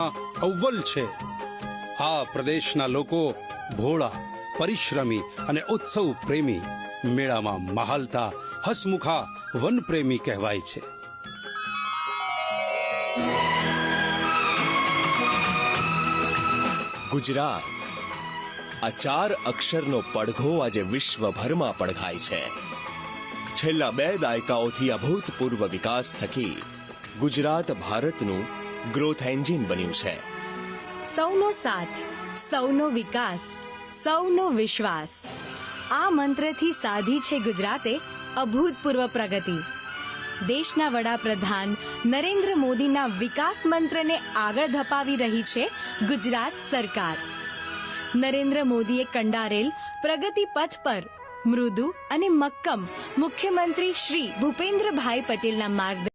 અવ્વલ છે. આ પ્રદેશના લોકો ભોળા, પરિશ્રમી અને ઉત્સવ પ્રેમી, મેળામાં મહાલતા, હસમુખા, વનપ્રેમી કહેવાય છે. ગુજરાત, આ 4 અક્ષરનો પડઘો આજે વિશ્વભરમાં પડઘાય છે. છેલ્લા 2 દાયકાઓથી અભૂતપૂર્વ વિકાસ થકી ગુજરાત ભારતનું ગ્રોથ એન્જિન બન્યું છે. સૌનો સાથ, સૌનો વિકાસ, સૌનો વિશ્વાસ, આ મંત્રથી સાધી છે ગુજરાતે અભૂતપૂર્વ પ્રગતિ. દેશના વડાપ્રધાન નરેન્દ્ર મોદીના વિકાસ મંત્રને આગળ ધપાવી રહી છે ગુજરાત સરકાર. નરેન્દ્ર મોદીએ કંડારેલ પ્રગતિ પથ પર મૃદુ અને મક્કમ મુખ્યમંત્રી શ્રી ભૂપેન્દ્રભાઈ પટેલના માર્ગદર્શન